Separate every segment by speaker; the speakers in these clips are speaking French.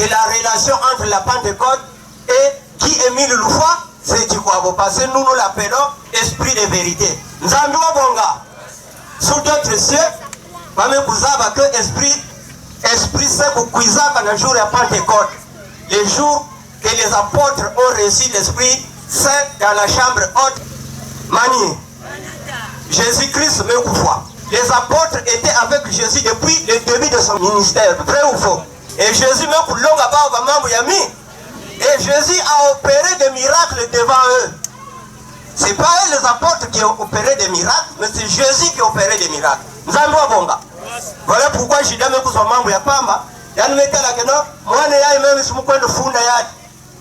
Speaker 1: la relation entre la Pentecôte et qui Émile Loufoua, c'est du quoi? Parce que nous l'appelons esprit de vérité. Nous avons bonga. Sous d'autres cieux, que esprit c'est pour cuisiner le jour de la Pentecôte. Le jour que les apôtres ont reçu l'Esprit Saint dans la chambre haute. Mani, Jésus-Christ me coufoua. Les apôtres étaient avec Jésus depuis le début de son ministère. Vrai ou faux? Et Jésus me coulonga ba mambo yami. Et Jésus a opéré des miracles devant eux. Ce n'est pas eux les apôtres qui ont opéré des miracles, mais c'est Jésus qui a opéré des miracles. Nous allons bonga. Voilà pourquoi je dis que son membre ya pamba. Yani metala keno mwana yai meme simukwenda funda yadi.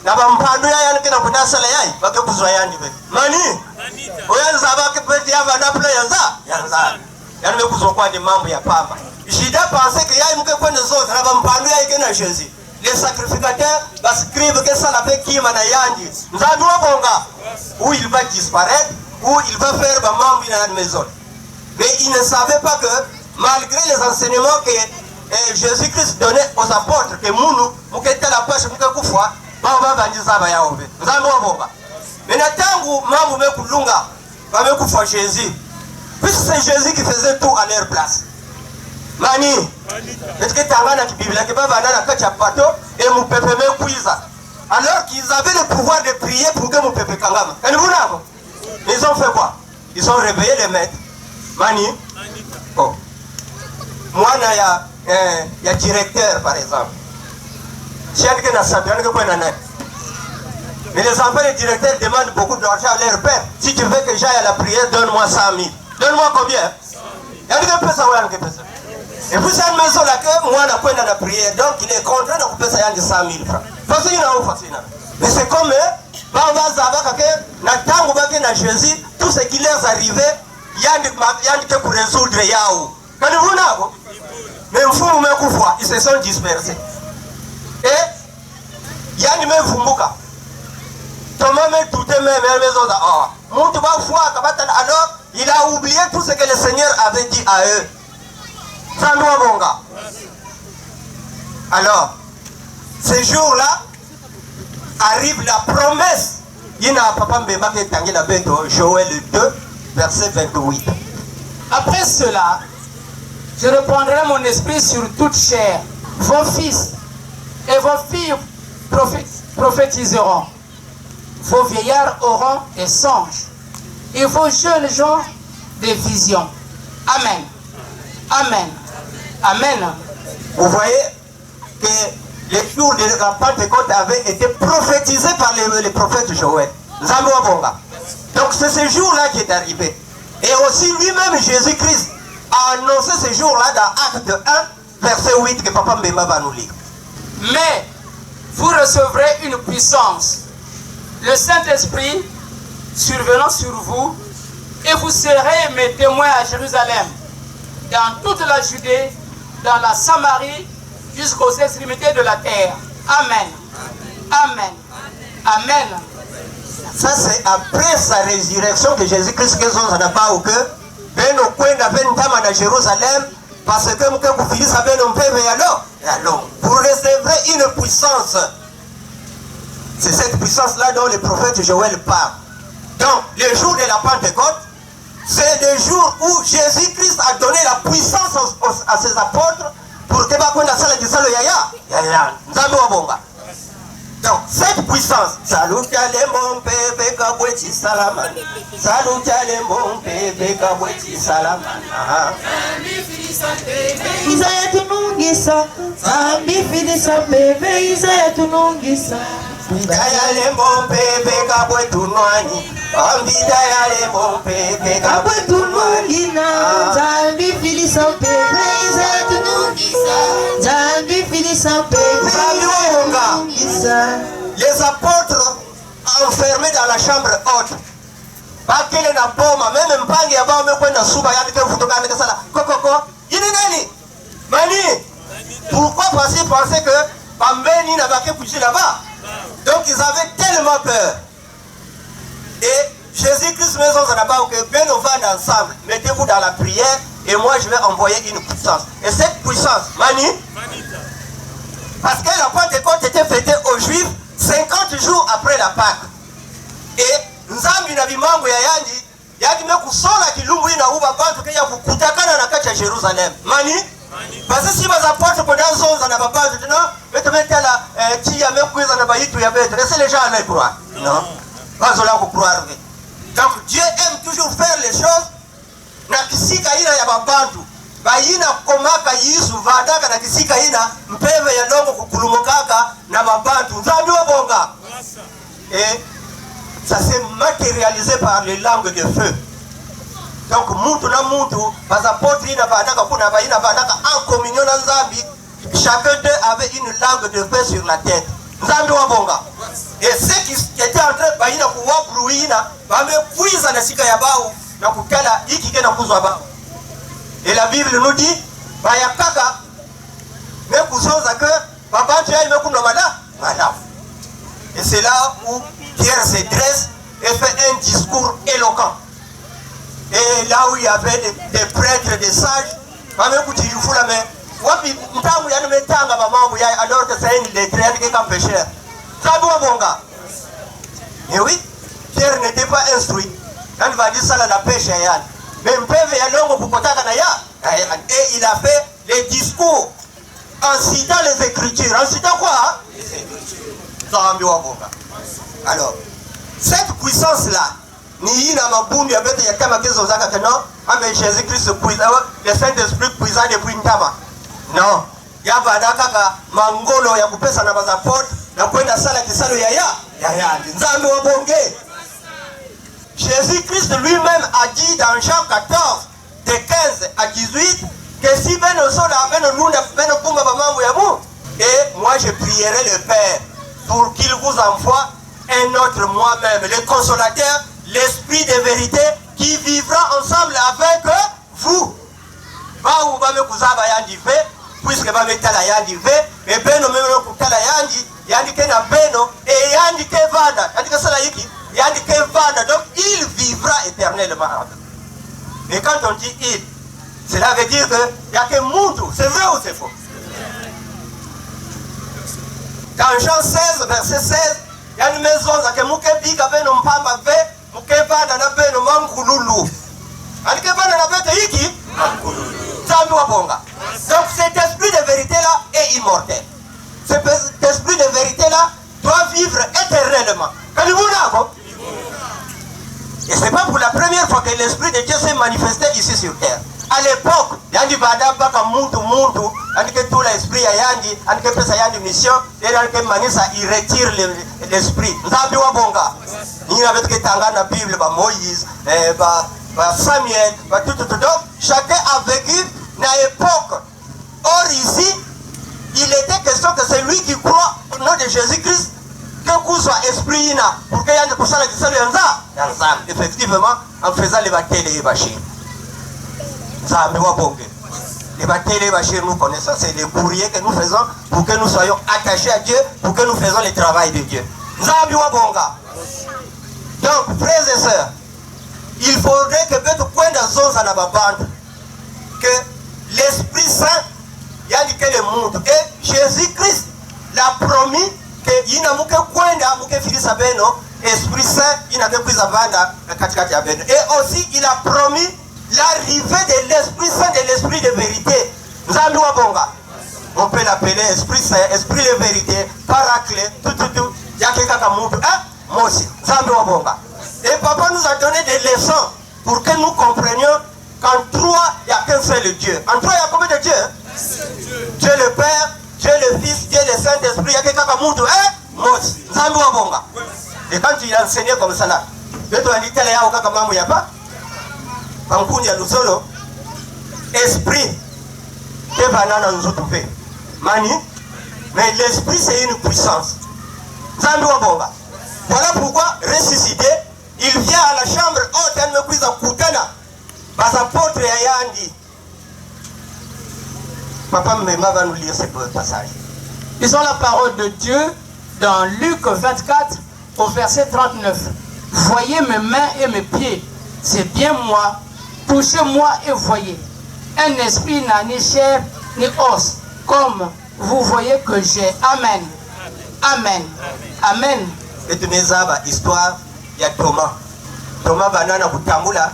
Speaker 1: Na bampando yai kena kudasala yai bakekuzwa yani be. Mani? Oyanza bakepeti ava na play yanza. Yani mekuzwa kwa ni mambo ya pamba. Jida pensait que yai mkekwenda zote na bampando yai kena Jésus. Les sacrificateurs scrivent que ça l'avait qui mana yandi. Nous allons bonga. Où il va disparaître, où il va faire ma membre dans la maison. Mais ils ne savaient pas que malgré les enseignements que Jésus-Christ donnait aux apôtres, que nous était la poche, nous fois, va bandiza ba yaobe. Nous allons bonga. Mais natangu mambo mekulunga, va mekufa Jésus. Puisque c'est Jésus qui faisait tout à leur place. Mani, est-ce que tu as la Bible qui va venir à la bateau et mon peuple me cuisa? Alors qu'ils avaient le pouvoir de prier pour que mon peuple kangama. Et vous n'avez? Ils ont fait quoi? Ils ont réveillé les maîtres. Mani, oh. Moi, il y a directeur par exemple. Mais les enfants, les directeurs demandent beaucoup d'argent à leur père. Si tu veux que j'aille à la prière, donne-moi 100 000. Donne-moi combien? Il y a des personnes qui peuvent ça. Et puis c'est une maison là que moi on a dans la prière, donc il est contraint de couper ça de 100 000 francs. Facile ou facile. Mais c'est comme Jésus, tout ce qui leur arrivait, il y a que pour résoudre Yahoo. Quand vous n'avez, même fou ils se sont dispersés. Et il y a une même fumbuka. Thomas me douté même maison d'or. Alors il a oublié tout ce que le Seigneur avait dit à eux. Alors, ce jour-là, arrive la promesse. Il y a papa Mbemba qui est tangué la bête, Joël 2, verset 28.
Speaker 2: Après cela, je répandrai mon esprit sur toute chair. Vos fils et vos filles prophétiseront. Vos vieillards auront des songes. Et vos jeunes gens des visions. Amen. Amen. Amen.
Speaker 1: Vous voyez que les jours de la Pentecôte avaient été prophétisés par les prophètes Joël. Donc c'est ce jour-là qui est arrivé. Et aussi lui-même Jésus-Christ a annoncé ce jour-là dans Acte 1, verset 8 que Papa Mbemba va nous lire.
Speaker 2: Mais vous recevrez une puissance. Le Saint-Esprit survenant sur vous, et vous serez mes témoins à Jérusalem, dans toute la Judée, dans la Samarie, jusqu'aux extrémités de la terre. Amen. Amen. Amen.
Speaker 1: Ça c'est après sa résurrection que Jésus-Christ que son pas ou que ben au coin de Jérusalem parce que vous finissez à ben on peut alors pour recevoir une puissance. C'est cette puissance là dont le prophète Joël parle. Donc le jour de la Pentecôte, c'est le jour où Jésus-Christ a donné la puissance à ses apôtres pour que donc cette puissance, salut mon bébé kabweti salama, salut mon bébé kabweti salama.
Speaker 3: Isaiah tunungisa, zambi filisa bébé Isaiah tunungisa.
Speaker 1: Dayale mon bébé kabwetu nwani, ambi dayale mon bébé kabwetu nwani.
Speaker 3: Zambi filisa bébé Isaiah tunungisa, zambi filisa bébé tunungisa.
Speaker 1: Les apôtres enfermés dans la chambre haute. Bakele na boma, même mpangi ya bao mekwenda suba yani ke futokane kasala. Kokoko, yini nani? Mani. Pourquoi penser que Pambeni n'a pas poussé là-bas? Donc ils avaient tellement peur. Et Jésus-Christ maison là-bas que bien on va ensemble. Mettez-vous dans la prière et moi je vais envoyer une puissance. Et cette puissance, Mani, Parce que la Pentecôte était fêtée aux Juifs 50 jours après la Pâque. Et nzambi na bimango ya yandi yakime kusola kilumbu ina uba bantu kenya kukutakana na kati ya Jerusalem. Mani? Parce que si les apôtres pendant zonza na babantu tena betemetela tia mekuiza na baitu ya betre. Est-ce que les gens allaient croire? Non. Pas cela pour croire. Donc Dieu aime toujours faire les choses na kisika ina ya babantu. Baina komaka Yesu vadaka na kisika ina mpeve ya ndongo kukulumukaka na babantu. Nzambi wabonga. Et ça s'est matérialisé par les langues de feu. Donc muntu na muntu bazapotri na vadaka kuna baina vadaka en communion na nzambi. Chacun d'eux avait une langue de feu sur la tête. Nzambi wabonga. Et ceux qui étaient en train baina kuwa bruina bamekuiza na sika ya bao na kukala hiki kena kuzwa bao. Et la Bible nous dit, Bayakaka, mais kuzonza que babantu ya imekunwa madafu. Et c'est là où Pierre se dresse et fait un discours éloquent. Et là où il y avait des prêtres, des sages, alors que c'est une lettrée qui est un pécheur. Et oui, Pierre n'était pas instruit. Quand il va dire ça, la pêche, mais et il a fait les discours en citant les Écritures. En citant quoi? Les Écritures. Alors, cette puissance-là, ni na mabundi ya bete ya kama kezo zaka que non, mais Jésus-Christ puissant, le Saint-Esprit puissant depuis ntama. Non, ya badaka ka mangolo ya kupesa na bazaport na kwenda sala kisalo ya nzambe wa bonge. Jésus-Christ lui-même a dit dans Jean 14 de 15 à 18 que si beno sola beno nunda beno kumba bamambo ya mu, et moi je prierai le Père pour qu'il vous envoie un autre moi-même, le consolateur, l'esprit de vérité qui vivra ensemble avec vous. Baou bame kuzaba yandi fe, puisque bame tala yandi fe, et beno meme kutala yandi ke na beno, et yandi ke vanda, yandi ke sala yiki, yandi ke vanda, donc il vivra éternellement. Mais quand on dit il, cela veut dire que y a que Muntu, c'est vrai ou c'est faux? Dans Jean 16, verset 16, il y a une maison qui est biga beno mpamba ve, mukevana na beno mankululu. Alikevana na beno hiki mankululu. Zambi wabonga. Donc cet esprit de vérité là est immortel. Cet esprit de vérité là doit vivre éternellement. Et c'est pas pour la première fois que l'esprit de Dieu s'est manifesté ici sur terre. À l'époque, yandi bada baka muntu, yandi que tout l'esprit ya yandi, yandi que pesa yandi mission, et yandi que manisa il retire l'esprit. Nzambi wabonga. Ni na vetu que tanga na Bible ba Moïse, ba Samuel, ba tout. Donc chacun a vécu na époque. Or ici, il était question que c'est lui qui croit au nom de Jésus-Christ que qu'on soit esprit ina pour que yandi kusala kisalo yanza. Effectivement, en faisant les batailles et bachir. Les batailles Bachir, nous connaissons, c'est les courriers que nous faisons pour que nous soyons attachés à Dieu, pour que nous faisons le travail de Dieu. Donc, frères et sœurs, il faudrait que l'Esprit Saint, il y a dit que le monde, et Jésus-Christ l'a promis que il n'a pas Esprit Saint, il n'a pas et aussi il a promis l'arrivée de l'Esprit Saint, de l'Esprit de vérité. On peut l'appeler Esprit Saint, Esprit de vérité, Paraclet, tout. Et papa nous a donné des leçons pour que nous comprenions qu'en trois, il n'y a qu'un seul Dieu. En trois, il y a combien de dieux? Dieu le Père, Dieu le Fils, Dieu le Saint-Esprit, il y a quelqu'un qui et quand il enseignait comme ça là, esprit, mais l'esprit c'est une puissance. Voilà pourquoi ressuscité, il vient à la chambre haute, Papa Mema va nous lire ce passage.
Speaker 2: Lisons la parole de Dieu dans Luc 24 au verset 39. Voyez mes mains et mes pieds, c'est bien moi. Touchez-moi et voyez. Un esprit n'a ni chair ni os, comme vous voyez que j'ai. Amen. Amen. Amen.
Speaker 1: Et tu n'as histoire, il y a Thomas. Thomas banana kutambula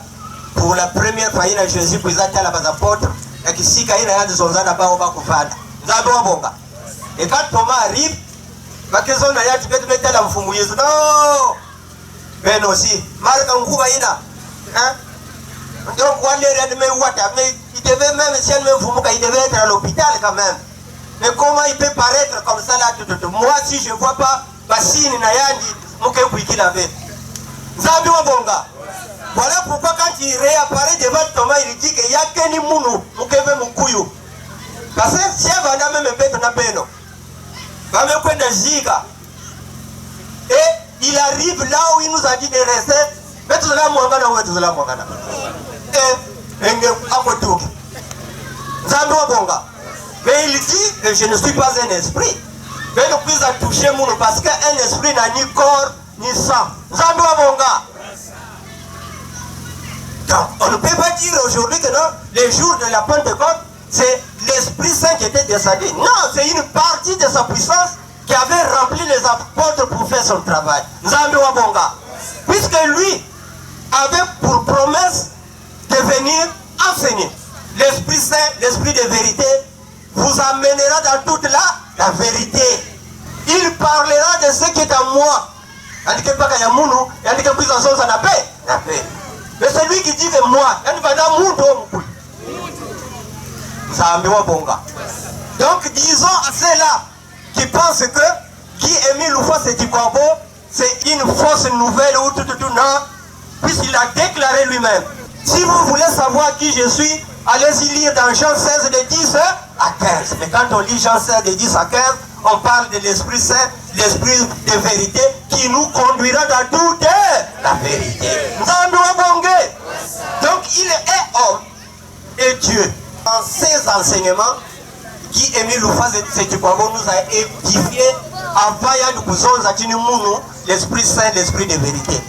Speaker 1: pour la première fois il a Jésus pour les apôtres et qui si kaina ya zonzana bao ba kufanda. Nzambe wabonga. Et quand Thomas arrive, bakezo na ya tibet metela mfumu Yesu. Non. Ben aussi, marka nguba ina. Hein? Donc wale redme wata mais il devait même si elle me mfumu il devait être à l'hôpital quand même. Mais comment il peut paraître comme ça là tout. Moi si je vois pas basini na yandi muke kuikila ve. Nzambe wabonga. Voilà pourquoi quand il réapparaît devant Thomas, il dit qu'il y a qu'un mounou, mukeve mukuyu. Parce que si on va même mettre na beno, va me prendre giga. Et il arrive là où il nous a dit de rester. Mais tout cela mwangana ou tout cela mwangana. Et akotuki. Nzambe wabonga. Mais il dit que je ne suis pas un esprit. Mais le plus à toucher mounou parce qu'un esprit n'a ni corps ni sang. Nzambe wabonga. Donc, on ne peut pas dire aujourd'hui que non, les jours de la Pentecôte, c'est l'Esprit Saint qui était descendu. Non, c'est une partie de sa puissance qui avait rempli les apôtres pour faire son travail. Nzambe wabonga. Puisque lui avait pour promesse de venir enseigner. L'Esprit Saint, l'Esprit de vérité, vous amènera dans toute la vérité. Il parlera de ce qui est en moi. Il dit que pas qu'il y a mounou, il dit que plus en son ça n'a paix. Mais celui qui dit que moi, il va dans mon dos. Donc disons à ceux-là qui pensent que Guy-Émile Loufa Sétikwabo, c'est une fausse nouvelle ou tout, non, puisqu'il a déclaré lui-même. Si vous voulez savoir qui je suis, allez-y lire dans Jean 16 de 10 à 15. Mais quand on lit Jean 16 de 10 à 15, on parle de l'Esprit Saint, l'Esprit de vérité qui nous conduira dans toute la vérité. Donc il est homme et Dieu. Dans ses enseignements, Guy-Émile Loufa Sétikwabo nous a édifié l'Esprit Saint, l'Esprit de vérité.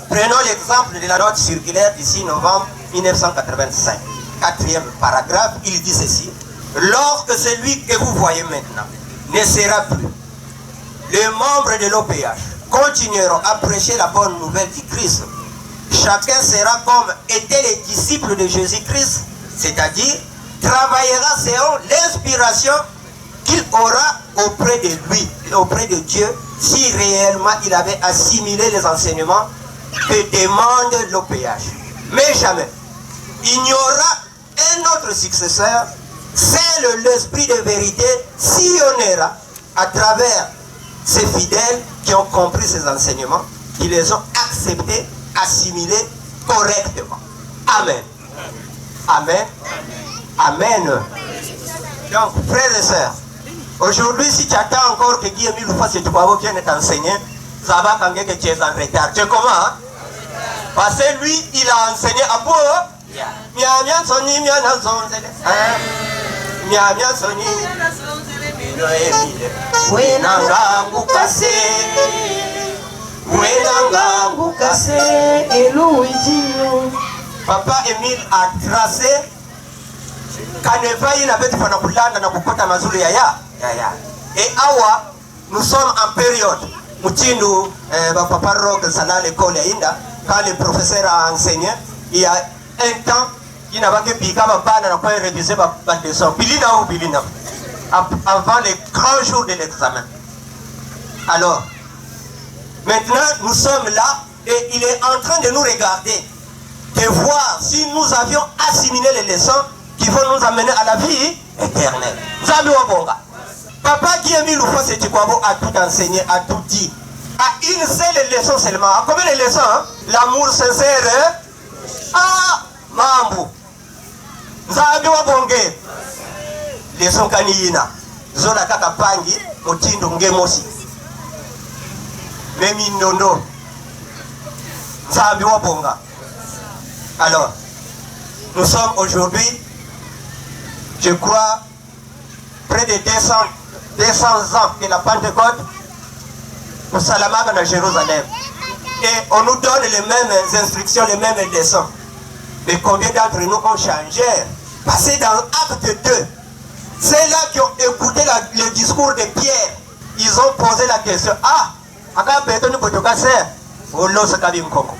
Speaker 1: Prenons l'exemple de la note circulaire d'ici novembre 1985. Quatrième paragraphe, il dit ceci. Lorsque celui que vous voyez maintenant ne sera plus, les membres de l'OPH continueront à prêcher la bonne nouvelle du Christ. Chacun sera comme étaient les disciples de Jésus-Christ, c'est-à-dire travaillera selon l'inspiration qu'il aura auprès de lui, auprès de Dieu, si réellement il avait assimilé les enseignements que demande l'OPH. Mais jamais, il n'y aura un autre successeur, c'est l'Esprit de vérité sillonnera à travers ces fidèles qui ont compris ces enseignements, qui les ont acceptés, assimilés correctement. Amen. Amen. Amen. Donc, frères et sœurs, aujourd'hui, si tu attends encore que Guy-Émile Loufa Sétikwabo vienne t'enseigner, ça va quand que tu es en retard. Tu sais comment, hein? Parce que lui, il a enseigné à Pau. Papa Émile a tracé Kaneva, il avait dit et Awa, nous sommes en période. Moutindu, Papa Rogue, Sana, l'école Inda, quand le professeur a enseigné, il y a un temps, il n'a pas que Bigama Bana n'a pas révisé ma leçon. Bilina ou Bilina. Avant les grands jours de l'examen. Alors, maintenant, nous sommes là et il est en train de nous regarder, de voir si nous avions assimilé les leçons qui vont nous amener à la vie éternelle. Zambi Wabonga. Papa Guy-Émile Loufa Sétikwabo a tout enseigné, a tout dit. À une seule leçon seulement. À combien de leçons, hein? L'amour sincère. Ah, Mambu. Zambi Wabonge. Leçon Kaniyina. Zola Kaka Pangi, Motindo Ngemosi. Memi Nono. Zambi Wabonga. Alors, nous sommes aujourd'hui, je crois, près de 200 ans de la Pentecôte au Salamaga dans Jérusalem. Et on nous donne les mêmes instructions, les mêmes leçons. Mais combien d'entre nous ont changé? Passé dans Acte 2, Ceux-là qui ont écouté le discours de Pierre, ils ont posé la question. Ah, aka beto ni kotoka se, o lo sakabi mkongo.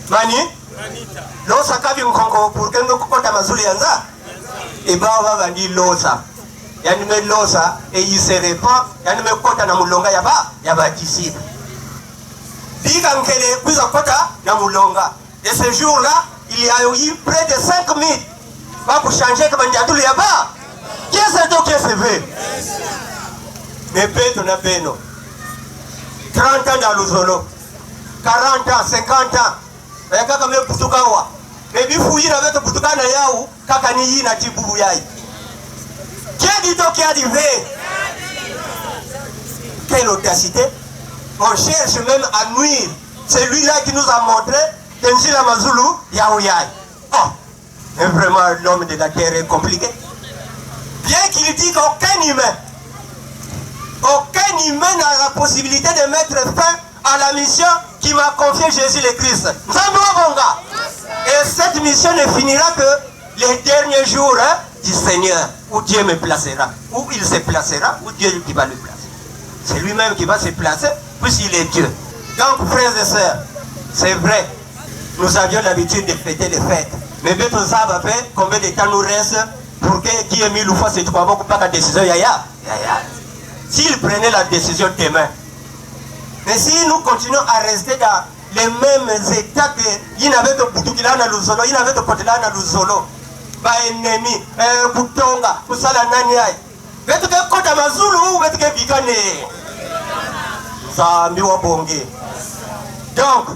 Speaker 1: Mani? Lo sakabi mkongo pour que nous kota mazuli yanza. Et bah on va vendre losa. Yani me losa et il se répand. Yani me kota na mulonga yaba disciple. Diga nkele kuza kota na mulonga. Et ce jour-là, il y a eu près de 5 000. Va pour changer comme ndiadulu yaba. Qui est-ce qui est fait? Mais Beno na Beno. 30 ans dans l'Ozolo. 40 ans, 50 ans. Mais quand même Poutukawa. Mais il faut y aller avec Poutuka na yaou. Kakani na tibubu yai. Qui a dit qui a arrivé? Quelle audacité! On cherche même à nuire. C'est lui-là qui nous a montré Tenji la Mazulu yaou yai. Oh! Mais vraiment l'homme de la terre est compliqué. Bien qu'il dit qu'aucun humain n'a la possibilité de mettre fin à la mission qui m'a confié Jésus le Christ. Et cette mission ne finira que les derniers jours du Seigneur, où Dieu me placera, où il se placera, où Dieu qui va le placer. C'est lui-même qui va se placer, puisqu'il est Dieu. Donc, frères et sœurs, c'est vrai, nous avions l'habitude de fêter les fêtes. Mais Beto Zaba fait combien de temps nous reste pour que qui ait mis le fois, c'est pas beaucoup pas la décision yaya. S'il prenait la décision demain. Mais si nous continuons à rester dans les mêmes états qu'il n'avait que Poutoukila na Luzolo, il n'avait que Potela na Luzolo, ba ennemi, Boutonga, Kusala Naniai. Vetu ke Kota Mazulu, vetu ke Bikane. Ça miwa bonge. Donc,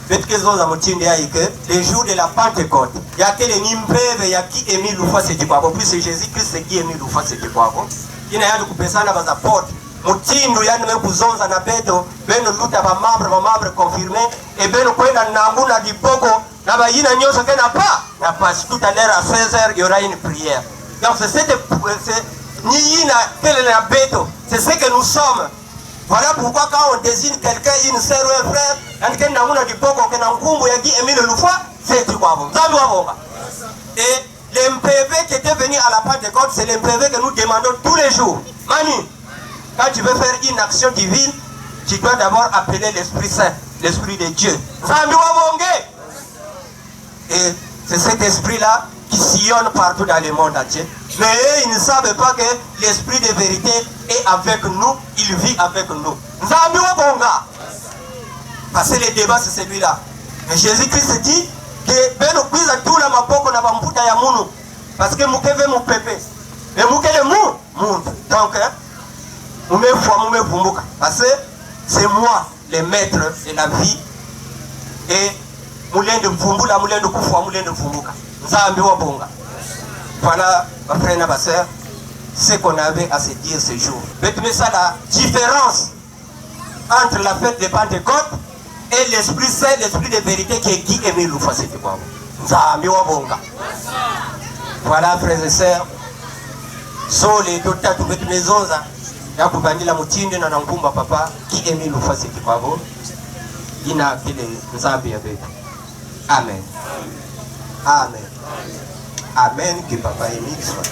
Speaker 1: vetu ke Zoza Mutindi Aïke, les jours de la Pentecôte, il y a que les Nimpeve, il y a qui est mis le fois c'est du Babo, puis c'est Jésus-Christ c'est qui est mis le fois c'est du Babo. Il y a de kupesana baza porte. Mutindo yani me kuzonza na beto beno luta ba membre confirmé et beno kwenda nanguna dipoko na ba yina nyoso kena pas tout à l'heure à 16h il y aura une prière. Donc c'est ni yina quel la beto, c'est ce que nous sommes. Voilà pourquoi quand on désigne quelqu'un, une sœur ou un frère, and kena nanguna dipoko kena nkumbu ya gi Emile Lufwa, c'est du kwabo. Et l'MPV qui était venu à la Pentecôte, c'est l'MPV que nous demandons tous les jours. Mani, quand tu veux faire une action divine, tu dois d'abord appeler l'Esprit Saint, l'Esprit de Dieu. Et c'est cet esprit-là qui sillonne partout dans le monde entier. Mais eux, ils ne savent pas que l'Esprit de vérité est avec nous, il vit avec nous. Parce que le débat, c'est celui-là. Mais Jésus-Christ dit que beno kwiza tula mapoko na bamputa ya munu parce que mukeve mu pepe et mukele mu donc mume vumbuka parce que c'est moi le maître de la vie et mulende mvumbula mulende kufwa mulende vumbuka nzambi wa bonga. Voilà ma frère et ma sœur ce qu'on avait à se dire ce jour. Mais ça la différence entre la fête de Pentecôte et l'Esprit Saint, l'Esprit de vérité qui est qui Emile Lufwa c'était quoi? Voilà frères et sœurs, sole tota tumetunezonza ya kubandila mutinde na nangumba papa qui Emile Lufwa c'était quoi? Ina kile nzambi ya betu. Amen. Amen. Amen que papa Emile soit.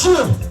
Speaker 4: Dieu.